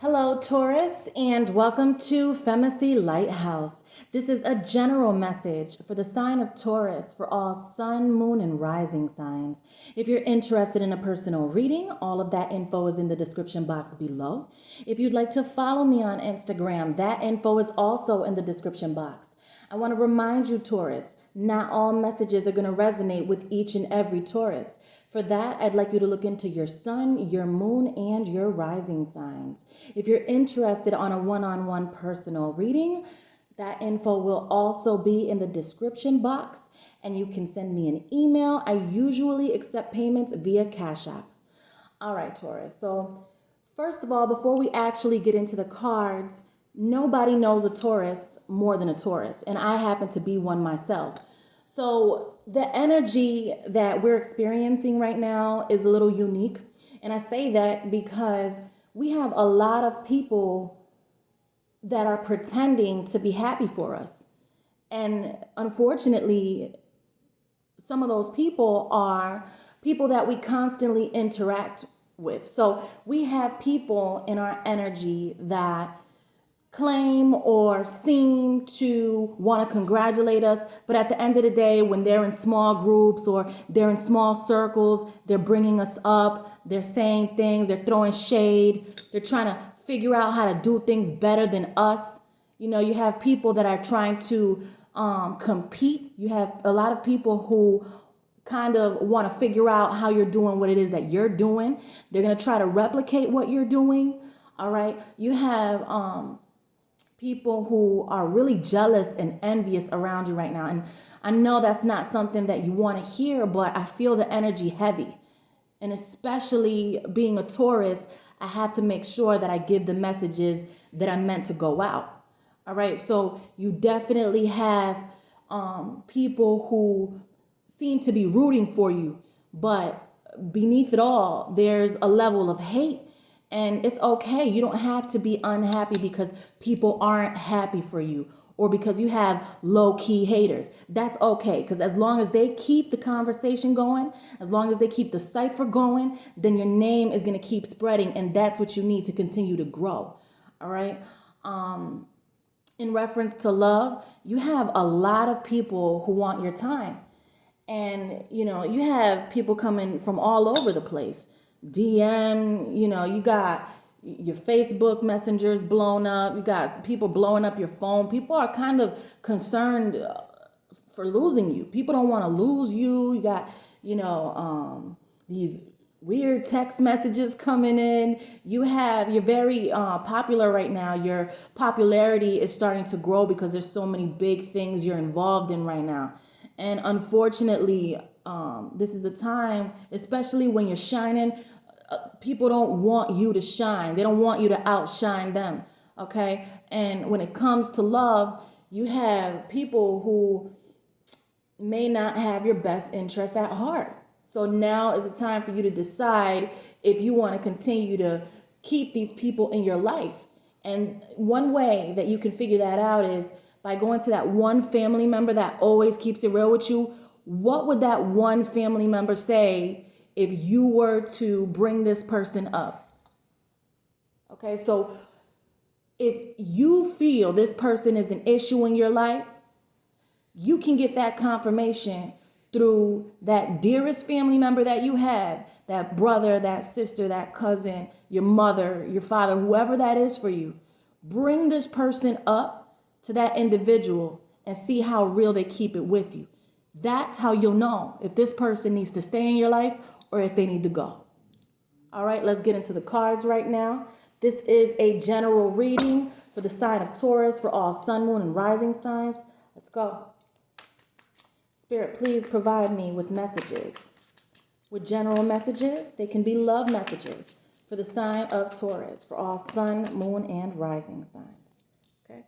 Hello, Taurus, and welcome to Femacy Lighthouse. This is a general message for the sign of Taurus for all sun, moon, and rising signs. If you're interested in a personal reading, all of that info is in the description box below. If you'd like to follow me on Instagram, that info is also in the description box. I want to remind you, Taurus, not all messages are going to resonate with each and every Taurus. For that, I'd like you to look into your sun, your moon, and your rising signs. If you're interested on a one-on-one personal reading, that info will also be in the description box, and you can send me an email. I usually accept payments via Cash App. All right, Taurus. So first of all, before we actually get into the cards, nobody knows a Taurus more than a Taurus, and I happen to be one myself. So the energy that we're experiencing right now is a little unique. And I say that because we have a lot of people that are pretending to be happy for us. And unfortunately, some of those people are people that we constantly interact with. So we have people in our energy that claim or seem to want to congratulate us, but at the end of the day, when they're in small groups or they're in small circles, they're bringing us up, they're saying things, they're throwing shade, they're trying to figure out how to do things better than us. You know, you have people that are trying to compete. You have a lot of people who kind of want to figure out how you're doing what it is that you're doing. They're going to try to replicate what you're doing. All right. You have people who are really jealous and envious around you right now. And I know that's not something that you want to hear, but I feel the energy heavy. And especially being a Taurus, I have to make sure that I give the messages that are meant to go out. All right. So you definitely have people who seem to be rooting for you, but beneath it all, there's a level of hate. And it's okay. You don't have to be unhappy because people aren't happy for you or because you have low-key haters. That's okay, because as long as they keep the conversation going, as long as they keep the cipher going, then your name is going to keep spreading, and that's what you need to continue to grow. All right? In reference to love, you have a lot of people who want your time. And, you know, you have people coming from all over the place. DM, you know, you got your Facebook messengers blown up. You got people blowing up your phone. People are kind of concerned for losing you. People don't want to lose you. You got, these weird text messages coming in. You're very popular right now. Your popularity is starting to grow because there's so many big things you're involved in right now. And unfortunately, this is a time, especially when you're shining, people don't want you to shine. They don't want you to outshine them, okay? And when it comes to love, you have people who may not have your best interest at heart. So now is the time for you to decide if you want to continue to keep these people in your life. And one way that you can figure that out is by going to that one family member that always keeps it real with you. What would that one family member say if you were to bring this person up? Okay, so if you feel this person is an issue in your life, you can get that confirmation through that dearest family member that you have, that brother, that sister, that cousin, your mother, your father, whoever that is for you. Bring this person up to that individual and see how real they keep it with you. That's how you'll know if this person needs to stay in your life or if they need to go. All right, let's get into the cards right now. This is a general reading for the sign of Taurus for all sun, moon, and rising signs. Let's go. Spirit, please provide me with messages. With general messages, they can be love messages for the sign of Taurus for all sun, moon, and rising signs. Okay.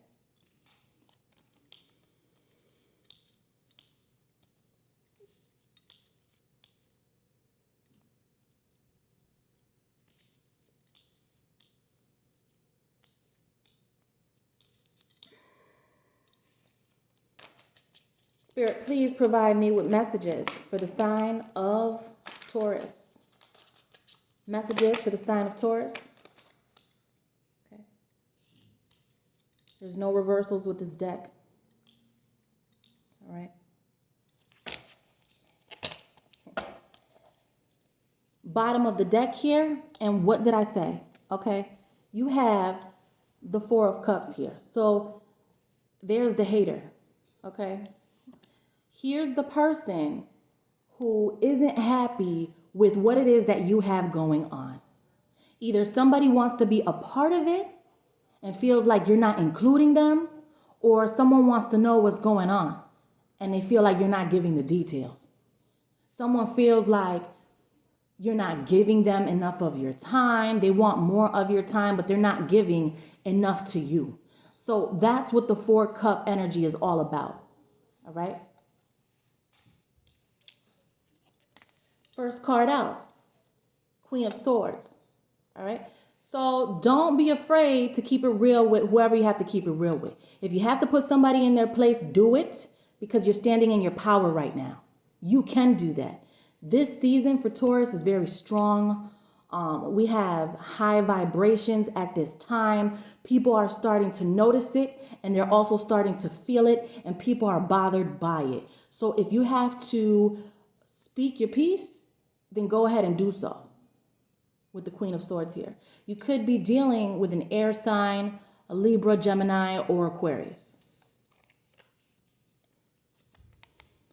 Spirit, please provide me with messages for the sign of Taurus. Messages for the sign of Taurus. Okay. There's no reversals with this deck. All right. Bottom of the deck here, and what did I say? Okay, you have the Four of Cups here. So there's the hater, okay? Here's the person who isn't happy with what it is that you have going on. Either somebody wants to be a part of it and feels like you're not including them, or someone wants to know what's going on and they feel like you're not giving the details. Someone feels like you're not giving them enough of your time. They want more of your time, but they're not giving enough to you. So that's what the Four Cup energy is all about. All right. First card out, Queen of Swords. All right. So don't be afraid to keep it real with whoever you have to keep it real with. If you have to put somebody in their place, do it, because you're standing in your power right now. You can do that. This season for Taurus is very strong. We have high vibrations at this time. People are starting to notice it, and they're also starting to feel it, and people are bothered by it. So if you have to speak your piece, then go ahead and do so with the Queen of Swords here. You could be dealing with an air sign, a Libra, Gemini, or Aquarius.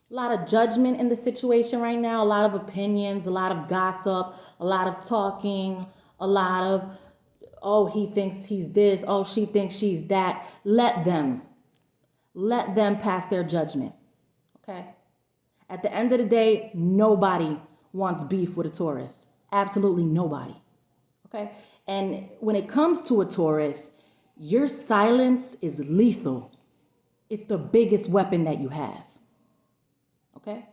A lot of judgment in the situation right now, a lot of opinions, a lot of gossip, a lot of talking, a lot of, oh, he thinks he's this, oh, she thinks she's that. Let them pass their judgment, okay? At the end of the day, nobody wants beef with a Taurus. Absolutely nobody, okay? And when it comes to a Taurus, your silence is lethal. It's the biggest weapon that you have. Okay.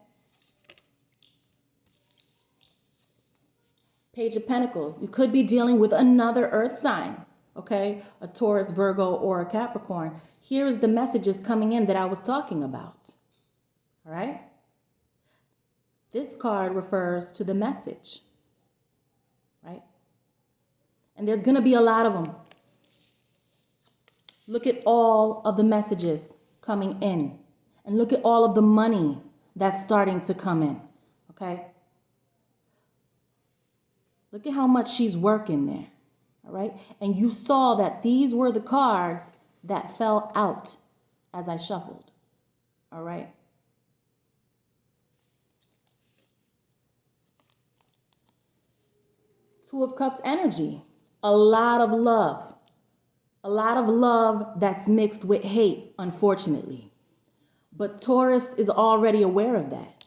Page of Pentacles. You could be dealing with another earth sign. Okay. A Taurus, Virgo, or a Capricorn. Here is the messages coming in that I was talking about. All right. This card refers to the message. Right. And there's going to be a lot of them. Look at all of the messages coming in. And look at all of the money that's starting to come in, okay? Look at how much she's working there, all right? And you saw that these were the cards that fell out as I shuffled, all right? Two of Cups energy, a lot of love that's mixed with hate, unfortunately. But Taurus is already aware of that.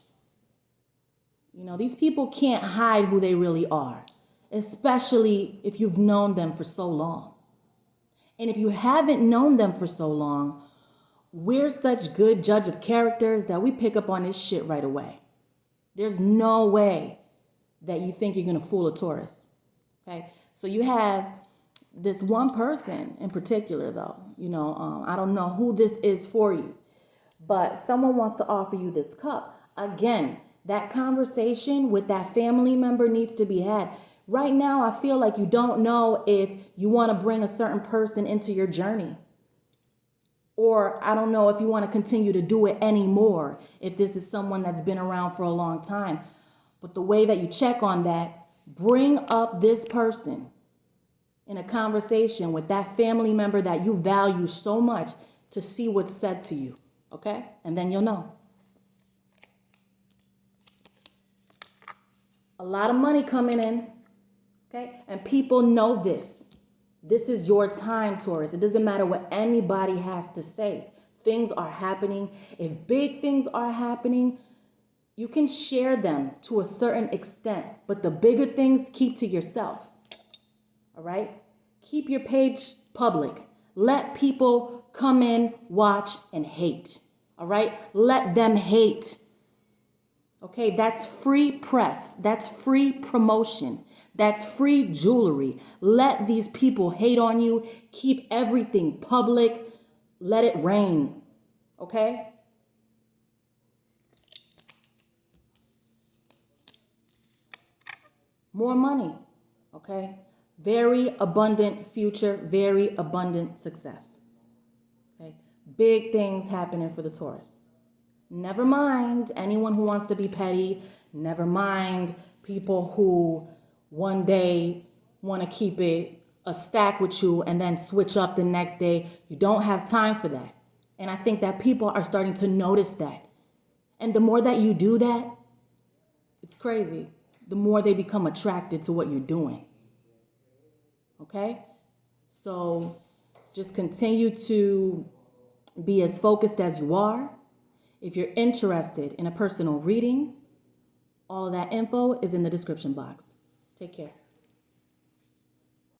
You know, these people can't hide who they really are, especially if you've known them for so long. And if you haven't known them for so long, we're such good judge of characters that we pick up on this shit right away. There's no way that you think you're going to fool a Taurus. Okay? So you have this one person in particular, though. You know, I don't know who this is for you. But someone wants to offer you this cup. Again, that conversation with that family member needs to be had. Right now, I feel like you don't know if you want to bring a certain person into your journey. Or I don't know if you want to continue to do it anymore, if this is someone that's been around for a long time. But the way that you check on that, bring up this person in a conversation with that family member that you value so much to see what's said to you. Okay? And then you'll know. A lot of money coming in. Okay? And people know this. This is your time, Taurus. It doesn't matter what anybody has to say. Things are happening. If big things are happening, you can share them to a certain extent. But the bigger things, keep to yourself. All right? Keep your page public. Let people come in, watch, and hate. All right? Let them hate. Okay? That's free press. That's free promotion. That's free jewelry. Let these people hate on you. Keep everything public. Let it rain. Okay? More money. Okay? Very abundant future, very abundant success. Big things happening for the Taurus. Never mind anyone who wants to be petty. Never mind people who one day want to keep it a stack with you and then switch up the next day. You don't have time for that. And I think that people are starting to notice that. And the more that you do that, it's crazy. The more they become attracted to what you're doing. Okay? So just continue to be as focused as you are. If you're interested in a personal reading, all of that info is in the description box. Take care.